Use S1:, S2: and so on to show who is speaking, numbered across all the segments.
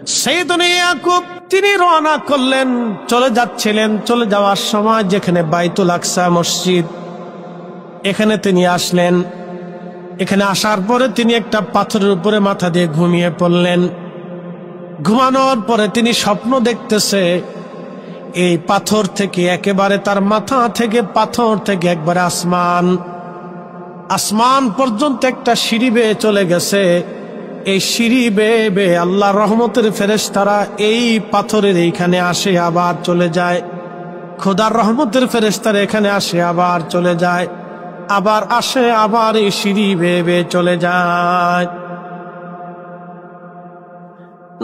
S1: সাইয়েদুনা ইয়াকুব তিনি রওনা করলেন, চলে যাচ্ছিলেন। চলে যাওয়ার সময় যেখানে বাইতুল আকসা মসজিদ, এখানে তিনি আসলেন। এখানে আসার পরে তিনি একটা পাথরের উপরে মাথা দিয়ে ঘুমিয়ে পড়লেন। ঘুমানোর পরে তিনি স্বপ্ন দেখতেছে, এই পাথর থেকে একেবারে তার মাথা থেকে পাথর থেকে একবারে আসমান পর্যন্ত একটা সিঁড়ি বেয়ে চলে গেছে। এই সিঁড়ি বেয়ে বেয়ে আল্লাহর রহমতের ফেরেশতারা এই পাথরের এইখানে আসে আবার চলে যায়, খোদার রহমতের ফেরেশতারা এখানে আসে আবার চলে যায়, আবার আসে আবার এই সিঁড়ি বেয়ে বেয়ে চলে যায়।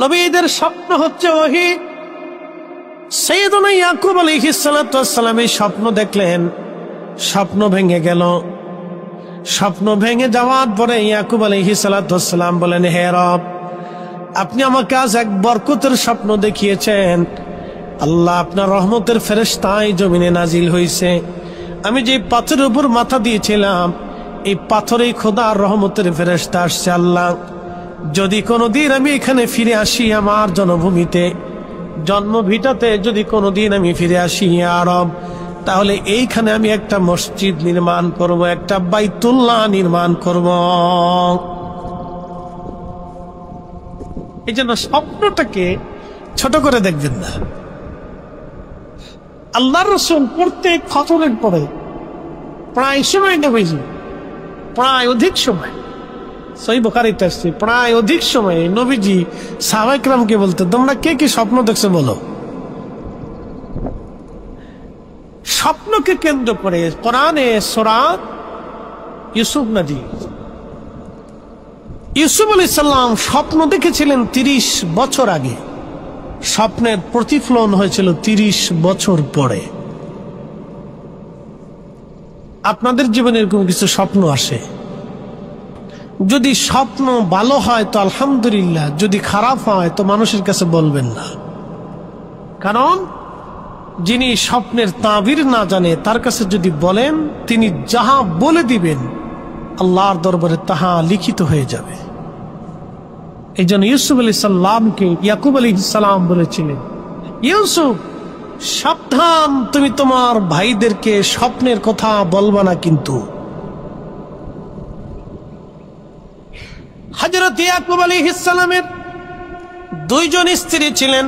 S1: নবীদের স্বপ্ন হচ্ছে ওহী। সাইয়েদুনা ইয়াকুব আলাইহিস সালাতু ওয়াস সালাম এই স্বপ্ন দেখলেন, স্বপ্ন ভেঙে গেল। স্বপ্ন ভেঙে যাওয়ার পরে ইয়াকুব আলাইহিস সালাতু ওয়াস সালাম বলেন, হে রব, আপনি আমাকে আজ এক বরকতের স্বপ্ন দেখিয়েছেন। আল্লাহ আপনার রহমতের ফেরেশতা এই জমিনে নাজিল হয়েছে। আমি যে পাথরের উপর মাথা দিয়েছিলাম, এই পাথরেই খোদার রহমতের ফেরেশতা আসছে। আল্লাহ, যদি কোনোদিন আমি এখানে ফিরে আসি, আমার জন্মভূমিতে জন্মভিটাতে যদি কোনোদিন আমি ফিরে আসি ইয়া রব, তাহলে এইখানে আমি একটা মসজিদ নির্মাণ করব, একটা বাইতুল্লাহ নির্মাণ করব। এই জন্য স্বপ্নটাকে ছোট করে দেখবেন না। আল্লাহর রাসূল প্রত্যেক ফজরের পরে প্রায় সময় নবীজি, প্রায় অধিক সময়, সহিহ বুখারীতে আসছে, প্রায় অধিক সময় নবীজি সাহাবায়ে কেরামকে বলতে, তোমরা কে কি স্বপ্ন দেখছো বলো। স্বপ্নকে কেন্দ্র করে কোরআনে সূরা ইউসুফ নাজিল। ইউসুফ আলাইহিস সালাম স্বপ্ন দেখেছিলেন 30 বছর আগে, স্বপ্নের প্রতিফলন হয়েছিল 30 বছর পরে। আপনাদের জীবনে এরকম কিছু স্বপ্ন আসে, যদি স্বপ্ন ভালো হয় তো আলহামদুলিল্লাহ, যদি খারাপ হয় তো মানুষের কাছে বলবেন না। কারণ যিনি স্বপ্নের তাবির না জানে তার কাছে যদি বলেন, তিনি যাহা বলে দিবেন আল্লাহর দরবারে তাহা লিখিত হয়ে যাবে। এই জন্য ইউসুফ আলাইহিস সালামকে ইয়াকুব আলাইহিস সালাম বলেছিলেন, ইউসুফ সাবধান, তুমি তোমার ভাইদেরকে স্বপ্নের কথা বলবা না। কিন্তু হযরত ইয়াকুব আলাইহিস সালামের 2 জন স্ত্রী ছিলেন।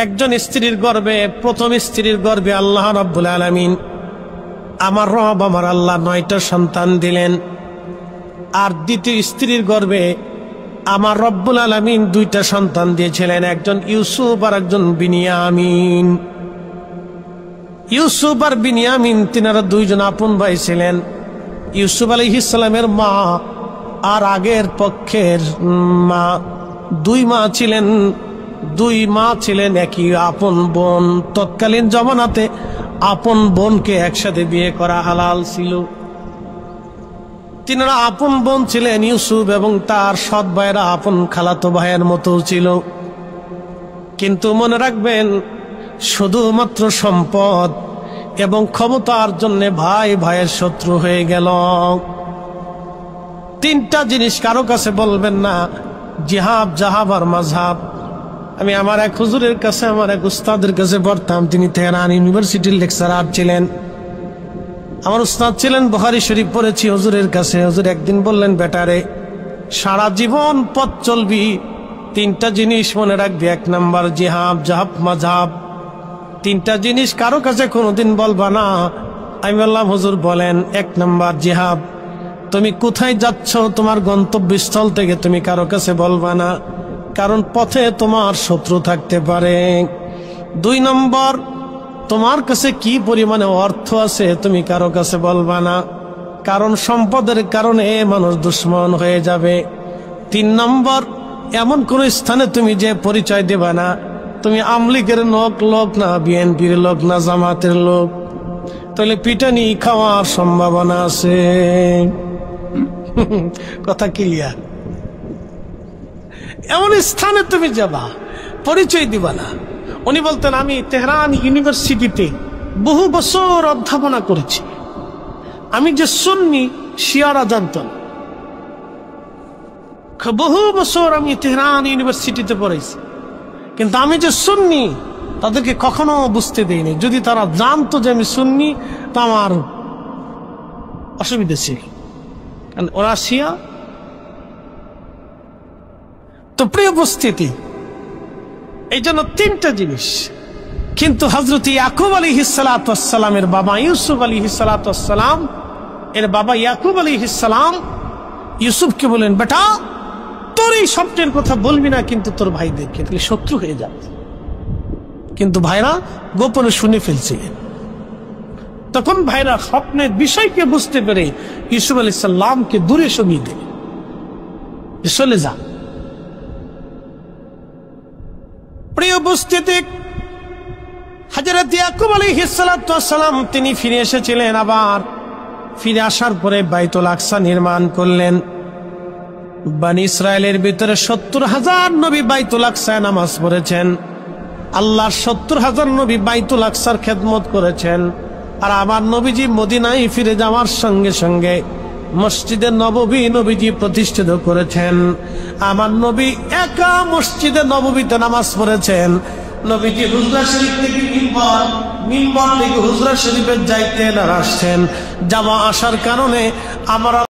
S1: একজন স্ত্রীর গর্ভে, প্রথম স্ত্রীর গর্ভে আল্লাহ রাব্বুল আলামিন, আমার রব আমার আল্লাহ 9টা সন্তান দিলেন। আর দ্বিতীয় স্ত্রীর গর্ভে আমার রব্বুল আলামিন 2টা সন্তান দিয়েছিলেন, একজন ইউসুফ আর একজন বিনিয়ামিন। ইউসুফ আর বিনিয়ামিন তিনারা 2 জন আপন ভাই ছিলেন। ইউসুফ আলাইহিস সালামের মা আর আগের পক্ষের মা, 2 মা ছিলেন, 2 মা ছিলেন একই আপন বোন। তৎকালীন জমানাতে আপন বোনকে একসাথে বিয়ে করা হালাল ছিল। তিনারা আপন বোন ছিলেন। ইউসুফ এবং তার সৎ ভাইয়েরা আপন খালাতো ভাইয়ের মতো ছিল। কিন্তু মনে রাখবেন, শুধুমাত্র সম্পদ এবং ক্ষমতার জন্য ভাই ভাইয়ের শত্রু হয়ে গেল। 3টা জিনিস কারো কাছে বলবেন না, জিহাব, জাহাব আর মাযহাব। আমি আমার এক হুজুরের কাছে, আমার এক উস্তাদের কাছে পড়তাম। তিনি তেহরান ইউনিভার্সিটির লেকচারার ছিলেন। আমার উস্তাদ ছিলেন, বুখারী শরীফ পড়েছি হুজুরের কাছে। হুজুর একদিন বললেন, বেটারে, সারা জীবন পথ চলবি, 3টা জিনিস মনে রাখবি। 1 নাম্বার জিহাব, জাহাব, মাযহাব। 3টা জিনিস কারো কাছে কোনোদিন বলবা না। আমি বললাম, হুজুর বলেন। 1 নাম্বার জিহাব, তুমি কোথায় যাচ্ছ, তোমার গন্তব্যস্থল থেকে তুমি কারো কাছে বলবা না, কারণ পথে তোমার শত্রু থাকতে পারে। 2 নম্বর, তোমার কাছে কি পরিমাণে অর্থ আছে তুমি কারো কাছে বলবা না, কারণ সম্পদের কারণে মানুষ দুশ্মন হয়ে যাবে। 3 নম্বর, এমন কোন স্থানে তুমি যে পরিচয় দেবা না তুমি আমলিগের লোক না, বিএনপির লোক না, জামাতের লোক, তাহলে পিটানি খাওয়ার সম্ভাবনা আছে। কথা ক্লিয়ার? এমন স্থানে তুমি যাবা, পরিচয় দিবা না। উনি বলতেন, আমি তেহরান ইউনিভার্সিটিতে বহু বছর অধ্যাপনা করেছি, আমি যে সুন্নি শিয়ারা জানতাম। বহু বছর আমি তেহরান ইউনিভার্সিটিতে পড়েছি, কিন্তু আমি যে সুন্নি তাদেরকে কখনো বুঝতে দেইনি। যদি তারা জানতো যে আমি সুন্নি তো আমার অসুবিধা ছিল, কারণ ওরা শিয়া। তো প্রিয় উপস্থিতি, এই জন্য তিনটা জিনিস। কিন্তু হযরত ইয়াকুব আলাইহিস সালাতু ওয়াস সালামের বাবা ইউসুফ আলাইহিস সালাতু ওয়াস সালাম, এর বাবা ইয়াকুব আলাইহিস সালাম ইউসুফকে বলেন, বেটা তোর এই স্বপ্নের কথা বলবি না, কিন্তু তোর ভাইদেরকে, তাহলে শত্রু হয়ে যাবে। কিন্তু ভাইরা গোপনে শুনে ফেলছিলেন। তখন ভাইরা স্বপ্নের বিষয়কে বুঝতে পেরে ইউসুফ আলাইহিস সালামকে দূরে সরিয়ে দিলেন, চলে যা। প্রিয় উপস্থিতি, হযরত ইয়াকুব আলাইহিস সালাতু ওয়াস সালাম তিনি ফিরে এসেছিলেন। আবার ফিরে আসার পরে বাইতুল আকসা নির্মাণ করলেন। বনি ইসরায়েলের ভিতরে ৭০,০০০ নবী বাইতুল আকসায় নামাজ পড়েছেন। আল্লাহর ৭০,০০০ নবী বাইতুল আকসার খেদমত করেছেন। আর আমার নবীজি মদিনায় ফিরে যাওয়ার সঙ্গে সঙ্গে মসজিদে নববী নবীজি প্রতিষ্ঠিত করেছেন। আমার নবী একা মসজিদে নববীতে নামাজ পড়েছেন। নবীজি হুজরা শরীফ থেকে মিম্বর থেকে হুজরা শরীফের যাইতেন আর আসছেন। যাওয়া আসার কারণে আমরা